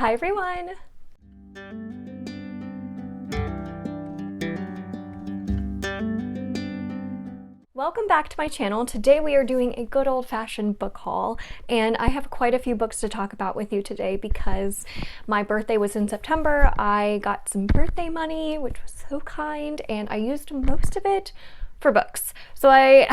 Hi everyone! Welcome back to my channel. Today we are doing a good old-fashioned book haul, and I have quite a few books to talk about with you today because my birthday was in September. I got some birthday money, which was so kind, and I used most of it for books. So I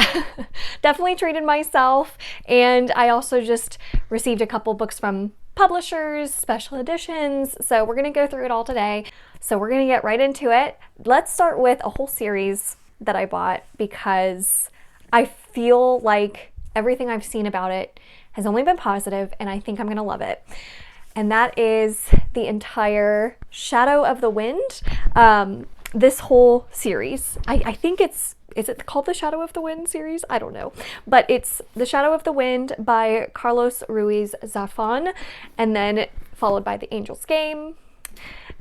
definitely treated myself, and I also just received a couple books from publishers, special editions, so we're gonna go through it all today. So we're gonna get right into it. Let's start with a whole series that I bought because I feel like everything I've seen about it has only been positive, and I think I'm gonna love it. And that is the entire Shadow of the Wind. This whole series. I think is it called the Shadow of the Wind series? I don't know. But it's The Shadow of the Wind by Carlos Ruiz Zafón, and then followed by The Angel's Game,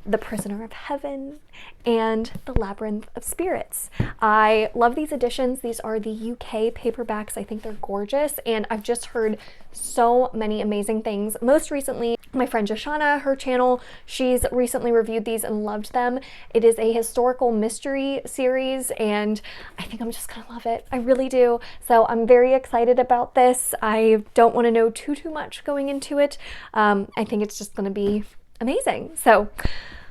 The Prisoner of Heaven, and The Labyrinth of Spirits. I love these editions. These are the UK paperbacks. I think they're gorgeous, and I've just heard so many amazing things. Most recently, my friend Joshana, her channel, she's recently reviewed these and loved them. It is a historical mystery series, and I think I'm just gonna love it. I really do. So I'm very excited about this. I don't want to know too much going into it. I think it's just gonna be amazing. So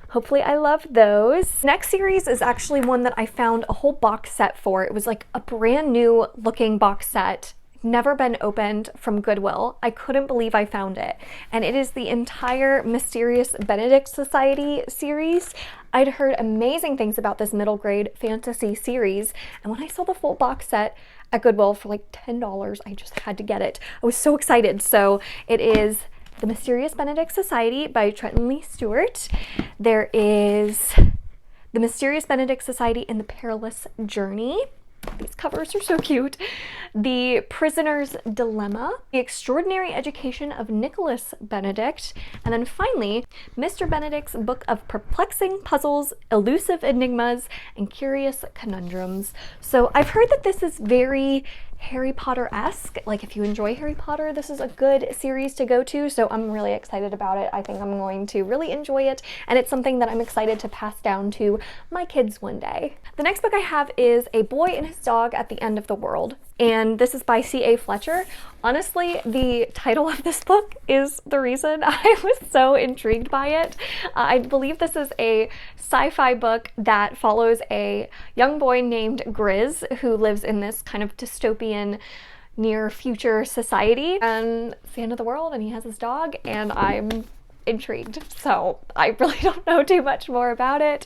hopefully I love those. Next series is actually one that I found a whole box set for. It was like a brand new looking box set, never been opened, from Goodwill. I couldn't believe I found it. And it is the entire Mysterious Benedict Society series. I'd heard amazing things about this middle grade fantasy series, and when I saw the full box set at Goodwill for like $10, I just had to get it. I was so excited. So it is The Mysterious Benedict Society by Trenton Lee Stewart. There is The Mysterious Benedict Society in the Perilous Journey. These covers are so cute. The Prisoner's Dilemma, The Extraordinary Education of Nicholas Benedict, and then finally, Mr. Benedict's Book of Perplexing Puzzles, Elusive Enigmas, and Curious Conundrums. So I've heard that this is very Harry Potter-esque. Like, if you enjoy Harry Potter, this is a good series to go to, so I'm really excited about it. I think I'm going to really enjoy it, and it's something that I'm excited to pass down to my kids one day. The next book I have is A Boy and His Dog at the End of the World, and this is by C.A. Fletcher. Honestly, the title of this book is the reason I was so intrigued by it. I believe this is a sci-fi book that follows a young boy named Grizz who lives in this kind of dystopian near future society, and it's the end of the world and he has his dog, and I'm intrigued. So I really don't know too much more about it.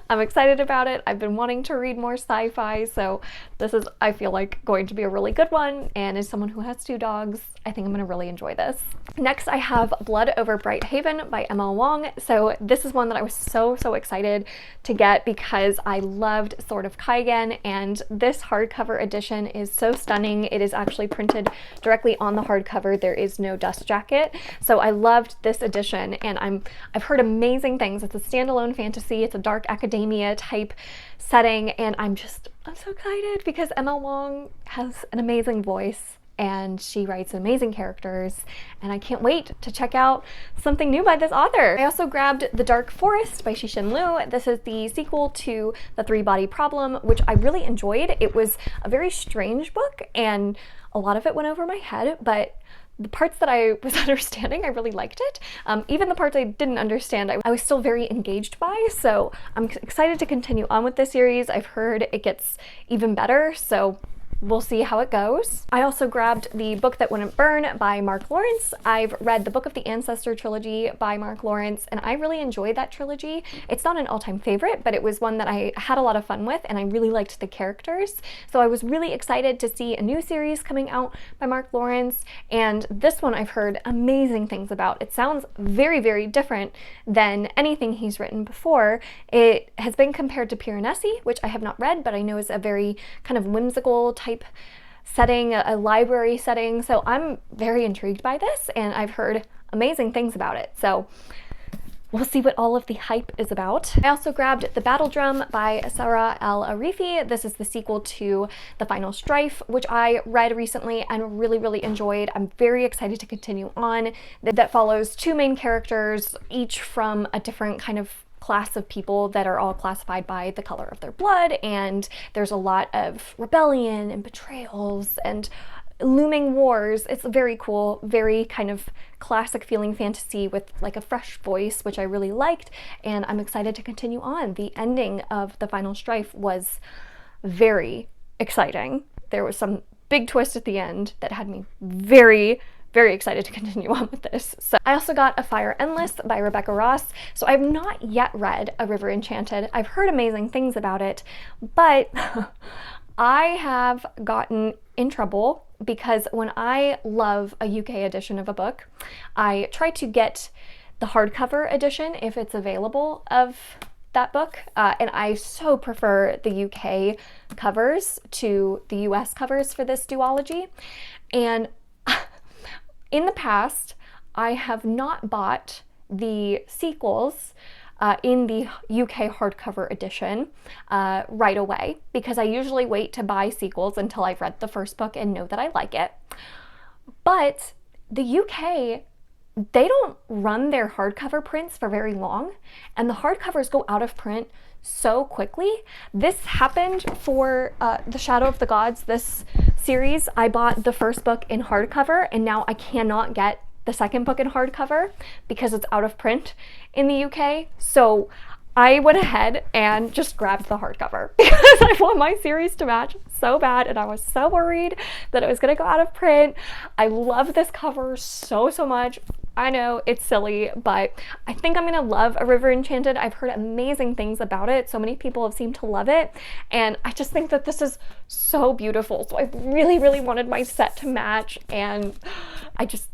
I'm excited about it. I've been wanting to read more sci-fi, so this is, I feel like, going to be a really good one, and as someone who has two dogs, I think I'm going to really enjoy this. Next, I have Blood Over Bright Haven by Emma Wong. So this is one that I was so excited to get because I loved Sword of Kaigen, and this hardcover edition is so stunning. It is actually printed directly on the hardcover. There is no dust jacket. So I loved this edition, and I've heard amazing things. It's a standalone fantasy. It's a dark academia type setting, and I'm so excited because Emma Wong has an amazing voice, and she writes amazing characters, and I can't wait to check out something new by this author. I also grabbed The Dark Forest by Cixin Liu. This is the sequel to The Three-Body Problem, which I really enjoyed. It was a very strange book, and a lot of it went over my head, but the parts that I was understanding, I really liked it. Even the parts I didn't understand, I was still very engaged by, so I'm excited to continue on with this series. I've heard it gets even better, so we'll see how it goes. I also grabbed The Book That Wouldn't Burn by Mark Lawrence. I've read the Book of the Ancestor trilogy by Mark Lawrence, and I really enjoyed that trilogy. It's not an all-time favorite, but it was one that I had a lot of fun with, and I really liked the characters. So I was really excited to see a new series coming out by Mark Lawrence, and this one I've heard amazing things about. It sounds very different than anything he's written before. It has been compared to Piranesi, which I have not read, but I know is a very kind of whimsical type setting, a library setting, so I'm very intrigued by this, and I've heard amazing things about it. So we'll see what all of the hype is about. I also grabbed The Battle Drum by Sarah El-Arifi. This is the sequel to The Final Strife, which I read recently and really enjoyed. I'm very excited to continue on. That follows two main characters, each from a different kind of class of people that are all classified by the color of their blood, and there's a lot of rebellion and betrayals and looming wars. It's very cool, very kind of classic feeling fantasy with like a fresh voice, which I really liked, and I'm excited to continue on. The ending of The Final Strife was very exciting. There was some big twist at the end that had me very excited to continue on with this. So I also got A Fire Endless by Rebecca Ross. So I've not yet read A River Enchanted. I've heard amazing things about it, but I have gotten in trouble because when I love a UK edition of a book, I try to get the hardcover edition if it's available of that book, and I so prefer the UK covers to the US covers for this duology. And in the past, I have not bought the sequels in the UK hardcover edition right away, because I usually wait to buy sequels until I've read the first book and know that I like it. But the UK, they don't run their hardcover prints for very long, and the hardcovers go out of print so quickly. This happened for The Shadow of the Gods, this series. I bought the first book in hardcover, and now I cannot get the second book in hardcover because it's out of print in the UK. So I went ahead and just grabbed the hardcover because I want my series to match so bad, and I was so worried that it was going to go out of print. I love this cover so much. I know it's silly, but I think I'm gonna love A River Enchanted. I've heard amazing things about it. So many people have seemed to love it, and I just think that this is so beautiful. So I really wanted my set to match, and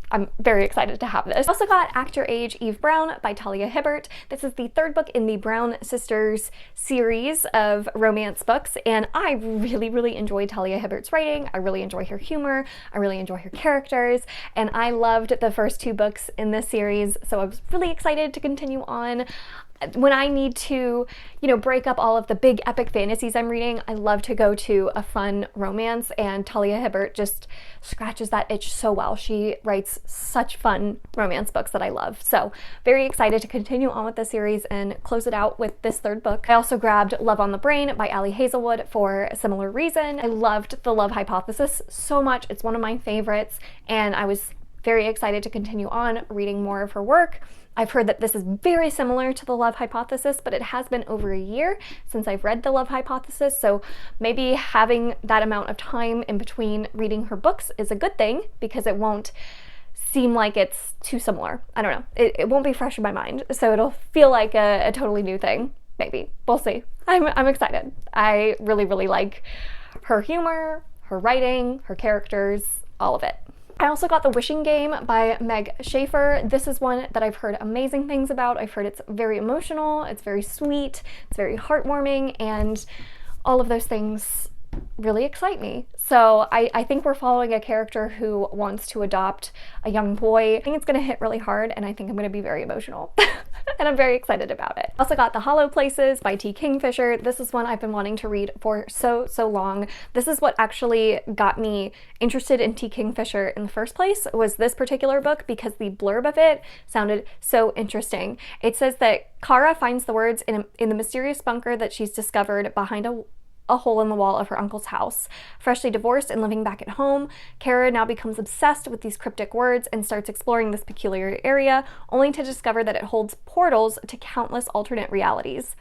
I'm very excited to have this. I also got Actor Age Eve Brown by Talia Hibbert. This is the third book in the Brown Sisters series of romance books, and I really enjoy Talia Hibbert's writing. I really enjoy her humor. I really enjoy her characters, and I loved the first two books in this series, so I was really excited to continue on. When I need to, break up all of the big epic fantasies I'm reading, I love to go to a fun romance, and Talia Hibbert just scratches that itch so well. She writes such fun romance books that I love. So very excited to continue on with the series and close it out with this third book. I also grabbed Love on the Brain by Ali Hazelwood for a similar reason. I loved The Love Hypothesis so much. It's one of my favorites, and I was very excited to continue on reading more of her work. I've heard that this is very similar to The Love Hypothesis, but it has been over a year since I've read The Love Hypothesis, so maybe having that amount of time in between reading her books is a good thing because it won't seem like it's too similar. I don't know. It won't be fresh in my mind, so it'll feel like a totally new thing. Maybe. We'll see. I'm excited. I really like her humor, her writing, her characters, all of it. I also got The Wishing Game by Meg Schaefer. This is one that I've heard amazing things about. I've heard it's very emotional, it's very sweet, it's very heartwarming, and all of those things really excite me. So I think we're following a character who wants to adopt a young boy. I think it's going to hit really hard, and I think I'm going to be very emotional. And I'm very excited about it. Also got The Hollow Places by T. Kingfisher. This is one I've been wanting to read for so long. This is what actually got me interested in T. Kingfisher in the first place, was this particular book, because the blurb of it sounded so interesting. It says that Kara finds the words in the mysterious bunker that she's discovered behind a hole in the wall of her uncle's house. Freshly divorced and living back at home, Kara now becomes obsessed with these cryptic words and starts exploring this peculiar area, only to discover that it holds portals to countless alternate realities.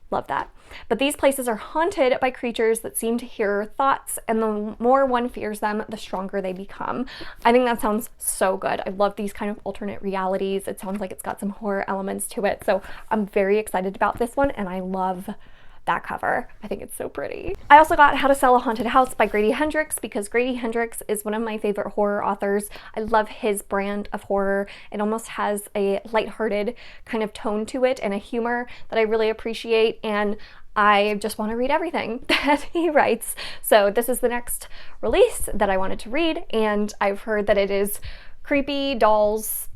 Love that. But these places are haunted by creatures that seem to hear her thoughts, and the more one fears them, the stronger they become. I think that sounds so good. I love these kind of alternate realities. It sounds like it's got some horror elements to it, so I'm very excited about this one, and I love that cover. I think it's so pretty. I also got How to Sell a Haunted House by Grady Hendrix, because Grady Hendrix is one of my favorite horror authors. I love his brand of horror. It almost has a lighthearted kind of tone to it and a humor that I really appreciate, and I just want to read everything that he writes. So this is the next release that I wanted to read, and I've heard that it is creepy dolls,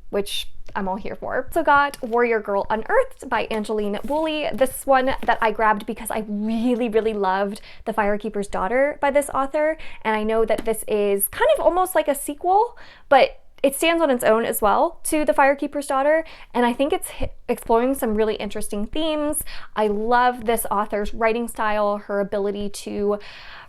which I'm all here for. Also got Warrior Girl Unearthed by Angeline Woolley. This one that I grabbed because I really loved The Firekeeper's Daughter by this author, and I know that this is kind of almost like a sequel, but it stands on its own as well to The Firekeeper's Daughter, and I think it's exploring some really interesting themes. I love this author's writing style, her ability to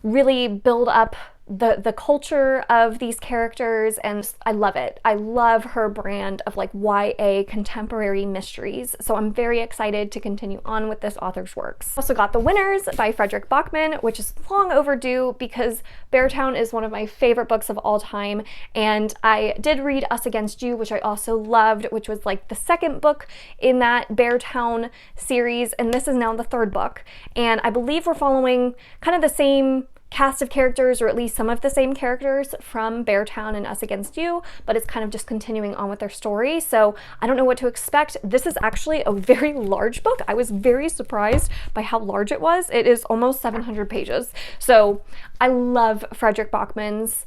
really build up the culture of these characters, and I love it. I love her brand of like YA contemporary mysteries, so I'm very excited to continue on with this author's works. Also got The Winners by Fredrik Backman, which is long overdue because Beartown is one of my favorite books of all time, and I did read Us Against You, which I also loved, which was like the second book in that Beartown series, and this is now the third book, and I believe we're following kind of the same cast of characters, or at least some of the same characters from Beartown and Us Against You, but it's kind of just continuing on with their story, so I don't know what to expect. This is actually a very large book. I was very surprised by how large it was. It is almost 700 pages. So I love Fredrik Backman's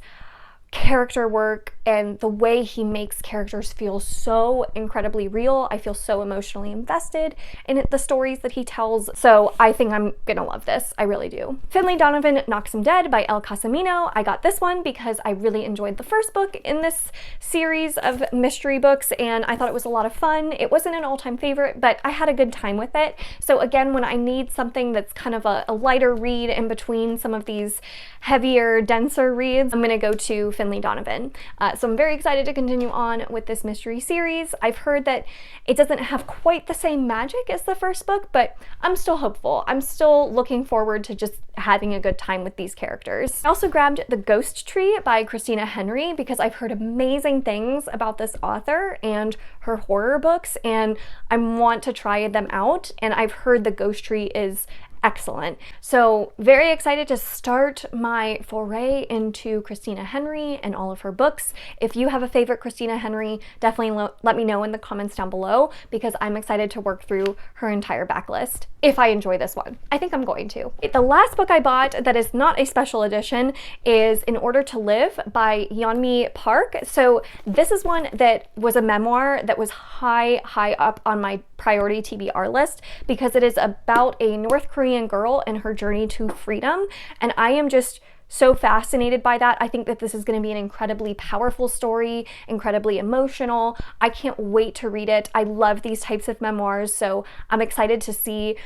character work and the way he makes characters feel so incredibly real. I feel so emotionally invested in the stories that he tells, so I think I'm gonna love this. I really do. Finlay Donovan Knocks Him Dead by El Casamino. I got this one because I really enjoyed the first book in this series of mystery books, and I thought it was a lot of fun. It wasn't an all-time favorite, but I had a good time with it. So again, when I need something that's kind of a lighter read in between some of these heavier, denser reads, I'm gonna go to Finlay Donovan. So I'm very excited to continue on with this mystery series. I've heard that it doesn't have quite the same magic as the first book, but I'm still hopeful. I'm still looking forward to just having a good time with these characters. I also grabbed The Ghost Tree by Christina Henry because I've heard amazing things about this author and her horror books, and I want to try them out, and I've heard The Ghost Tree is excellent. So very excited to start my foray into Christina Henry and all of her books. If you have a favorite Christina Henry, definitely let me know in the comments down below, because I'm excited to work through her entire backlist if I enjoy this one. I think I'm going to. The last book I bought that is not a special edition is In Order to Live by Yeonmi Park. So this is one that was a memoir that was high up on my priority TBR list because it is about a North Korean girl and her journey to freedom, and I am just so fascinated by that. I think that this is going to be an incredibly powerful story, incredibly emotional. I can't wait to read it. I love these types of memoirs, so I'm excited to see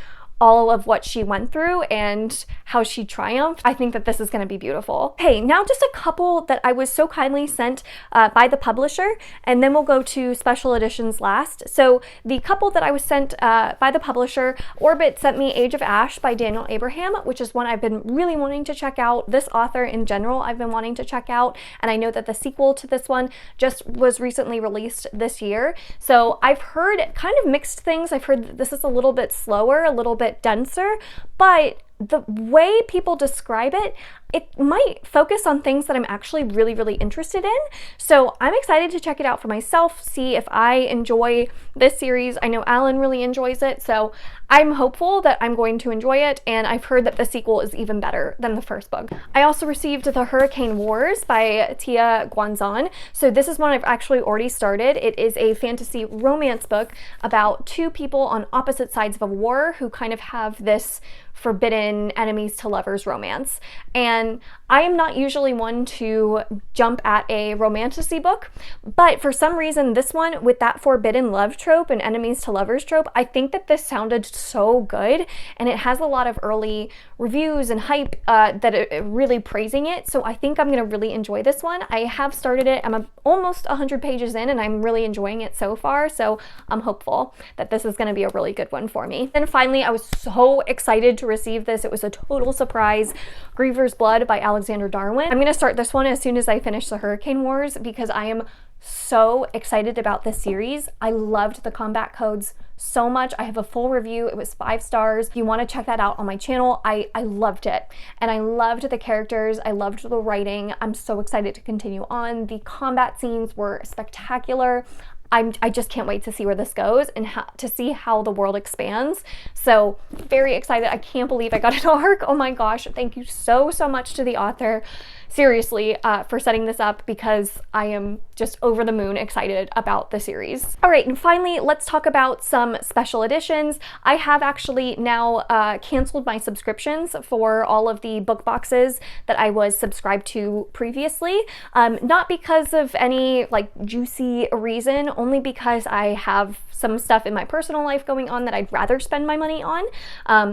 all of what she went through and how she triumphed. I think that this is going to be beautiful. Hey, now just a couple that I was so kindly sent by the publisher, and then we'll go to special editions last. So the couple that I was sent by the publisher, Orbit sent me Age of Ash by Daniel Abraham, which is one I've been really wanting to check out. This author in general I've been wanting to check out, and I know that the sequel to this one just was recently released this year. So I've heard kind of mixed things. I've heard that this is a little bit slower, a little bit denser, but the way people describe it, it might focus on things that I'm actually really interested in. So I'm excited to check it out for myself, see if I enjoy this series. I know Alan really enjoys it, so I'm hopeful that I'm going to enjoy it, and I've heard that the sequel is even better than the first book. I also received The Hurricane Wars by Tia Guanzon. So this is one I've actually already started. It is a fantasy romance book about two people on opposite sides of a war who kind of have this forbidden enemies to lovers romance. And I am not usually one to jump at a romantasy book, but for some reason this one, with that forbidden love trope and enemies to lovers trope, I think that this sounded so good, and it has a lot of early reviews and hype that are really praising it, so I think I'm gonna really enjoy this one. I have started it. I'm almost 100 pages in, and I'm really enjoying it so far, so I'm hopeful that this is gonna be a really good one for me. And finally, I was so excited to receive this. It was a total surprise. Griever's Blood by Alexander Darwin. I'm gonna start this one as soon as I finish The Hurricane Wars because I am so excited about this series. I loved the combat codes so much. I have a full review. It was 5 stars. If you want to check that out on my channel, I loved it. And I loved the characters. I loved the writing. I'm so excited to continue on. The combat scenes were spectacular. I just can't wait to see where this goes and to see how the world expands. So very excited. I can't believe I got an ARC. Oh my gosh. Thank you so much to the author. seriously for setting this up because I am just over the moon excited about the series. All right, and finally, let's talk about some special editions. I have actually now canceled my subscriptions for all of the book boxes that I was subscribed to previously. Not because of any like juicy reason, only because I have some stuff in my personal life going on that I'd rather spend my money on.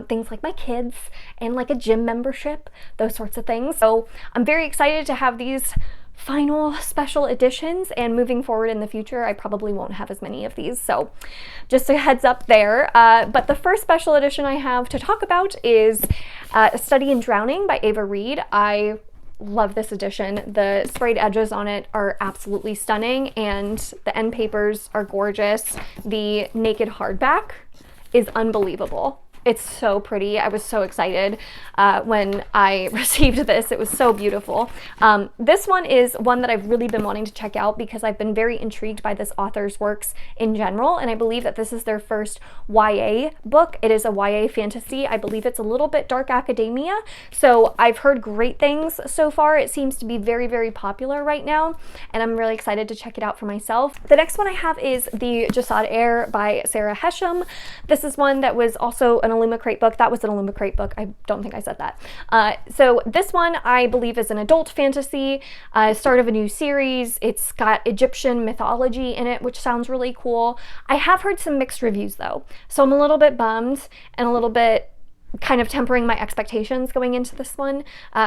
Things like my kids and like a gym membership, those sorts of things. So I'm very excited to have these final special editions, and moving forward in the future I probably won't have as many of these, so just a heads up there. But the first special edition I have to talk about is A Study in Drowning by Ava Reid. I love this edition. The sprayed edges on it are absolutely stunning, and the end papers are gorgeous. The naked hardback is unbelievable. It's so pretty. I was so excited when I received this. It was so beautiful. This one is one that I've really been wanting to check out because I've been very intrigued by this author's works in general, and I believe that this is their first YA book. It is a YA fantasy. I believe it's a little bit dark academia, so I've heard great things so far. It seems to be very, very popular right now, and I'm really excited to check it out for myself. The next one I have is The Jasad Heir by Sarah Hesham. This is one that was also an Illumicrate book. That was an Illumicrate book. I don't think I said that. So this one I believe is an adult fantasy, start of a new series. It's got Egyptian mythology in it, which sounds really cool. I have heard some mixed reviews though, so I'm a little bit bummed and a little bit kind of tempering my expectations going into this one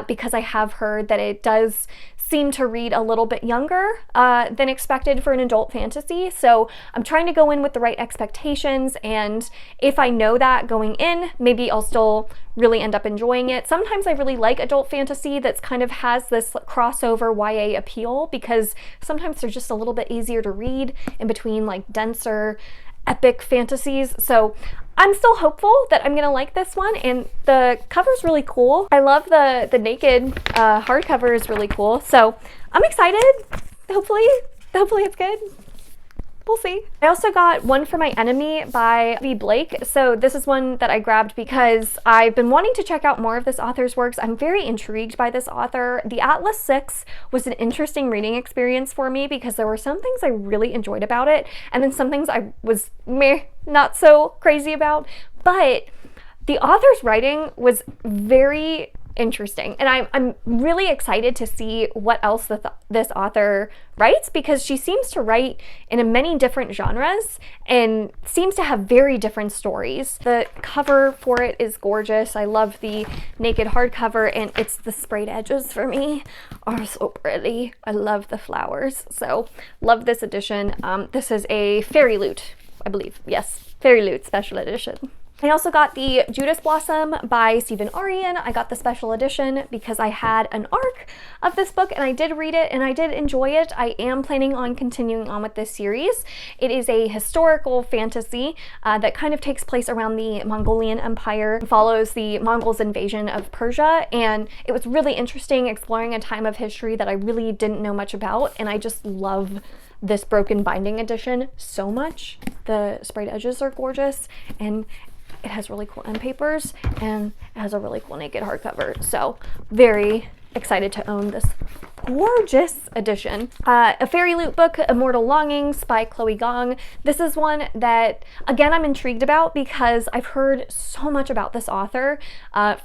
because I have heard that it does seem to read a little bit younger than expected for an adult fantasy. So I'm trying to go in with the right expectations, and if I know that going in, maybe I'll still really end up enjoying it. Sometimes I really like adult fantasy that's kind of has this crossover YA appeal because sometimes they're just a little bit easier to read in between like denser epic fantasies. So I'm still hopeful that I'm gonna like this one, and the cover's really cool. I love the naked hardcover is really cool, so I'm excited. Hopefully it's good. We'll see. I also got One for My Enemy by V. Blake. So this is one that I grabbed because I've been wanting to check out more of this author's works. I'm very intrigued by this author. The Atlas 6 was an interesting reading experience for me because there were some things I really enjoyed about it, and then some things I was not so crazy about. But the author's writing was very interesting, and I'm really excited to see what else this author writes, because she seems to write in many different genres and seems to have very different stories. The cover for it is gorgeous. I love the naked hardcover, and it's the sprayed edges for me are so pretty. I love the flowers, so love this edition. This is a Fairy Loot, I believe. Yes, Fairy Loot special edition. I also got the Judas Blossom by Stephen Arian. I got the special edition because I had an ARC of this book and I did read it and I did enjoy it. I am planning on continuing on with this series. It is a historical fantasy that kind of takes place around the Mongolian Empire, follows the Mongols' invasion of Persia, and it was really interesting exploring a time of history that I really didn't know much about, and I just love this broken binding edition so much. The sprayed edges are gorgeous, and it has really cool end papers, and it has a really cool naked hardcover. So very excited to own this gorgeous edition. A Fairy Loot book, Immortal Longings by Chloe Gong. This is one that, again, I'm intrigued about because I've heard so much about this author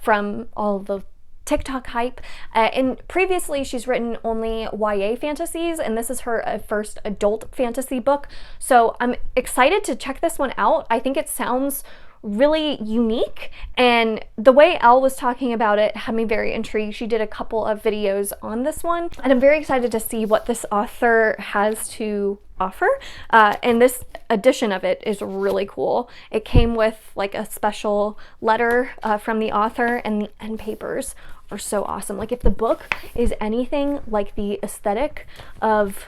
from all the TikTok hype, and previously she's written only YA fantasies, and this is her first adult fantasy book. So I'm excited to check this one out. I think it sounds really unique, and the way Elle was talking about it had me very intrigued. She did a couple of videos on this one, and I'm very excited to see what this author has to offer. And this edition of it is really cool. It came with like a special letter from the author, and the end papers are so awesome. Like, if the book is anything like the aesthetic of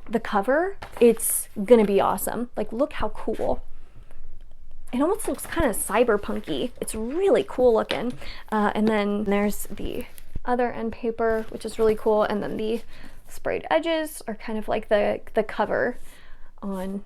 the cover, it's gonna be awesome. Like, look how cool. It almost looks kind of cyberpunky. It's really cool looking. And then there's the other end paper, which is really cool. And then the sprayed edges are kind of like the cover on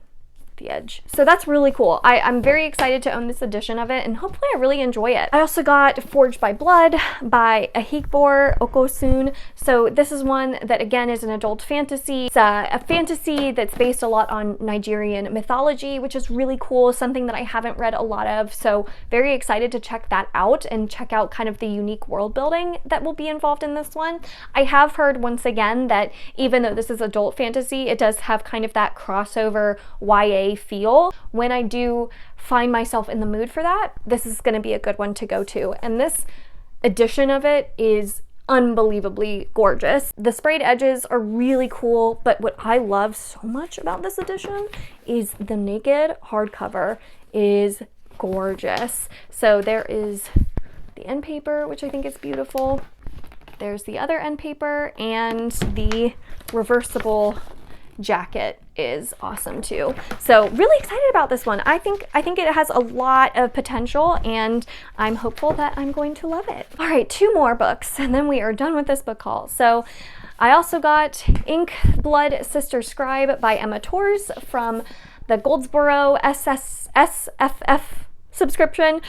the edge. So that's really cool. I'm very excited to own this edition of it, and hopefully I really enjoy it. I also got Forged by Blood by Ehikbor Okosun. So this is one that again is an adult fantasy. It's a fantasy that's based a lot on Nigerian mythology, which is really cool, something that I haven't read a lot of. So very excited to check that out and check out kind of the unique world building that will be involved in this one. I have heard once again that even though this is adult fantasy, it does have kind of that crossover YA feel. When I do find myself in the mood for that, this is going to be a good one to go to. And this edition of it is unbelievably gorgeous. The sprayed edges are really cool, but what I love so much about this edition is the naked hardcover is gorgeous. So there is the end paper, which I think is beautiful. There's the other end paper, and the reversible jacket is awesome too. So really excited about this one. I think it has a lot of potential, and I'm hopeful that I'm going to love it. All right, 2 more books and then we are done with this book haul. So I also got Ink Blood Sister Scribe by Emma Tors from the Goldsboro SFF subscription.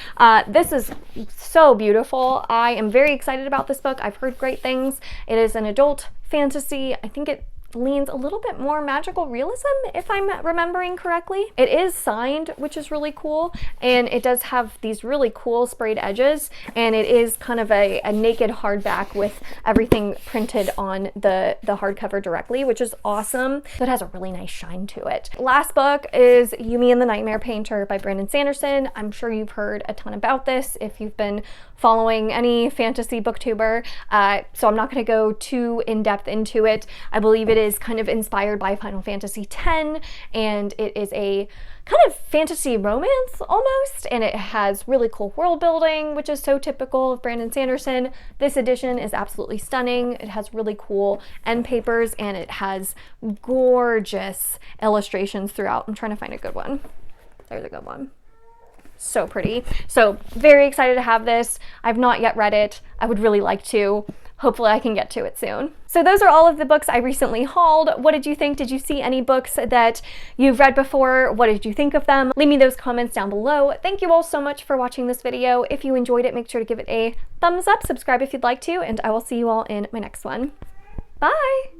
This is so beautiful. I am very excited about this book. I've heard great things. It is an adult fantasy. I think it leans a little bit more magical realism, if I'm remembering correctly. It is signed, which is really cool, and it does have these really cool sprayed edges, and it is kind of a naked hardback with everything printed on the hardcover directly, which is awesome. So it has a really nice shine to it. Last book is Yumi and the Nightmare Painter by Brandon Sanderson. I'm sure you've heard a ton about this if you've been following any fantasy booktuber, so I'm not going to go too in-depth into it. I believe it is kind of inspired by Final Fantasy X, and it is a kind of fantasy romance almost, and it has really cool world building, which is so typical of Brandon Sanderson. This edition is absolutely stunning. It has really cool end papers, and it has gorgeous illustrations throughout. I'm trying to find a good one. There's a good one. So pretty. So very excited to have this. I've not yet read it. I would really like to. Hopefully I can get to it soon. So those are all of the books I recently hauled. What did you think? Did you see any books that you've read before? What did you think of them? Leave me those comments down below. Thank you all so much for watching this video. If you enjoyed it, make sure to give it a thumbs up, subscribe if you'd like to, and I will see you all in my next one. Bye!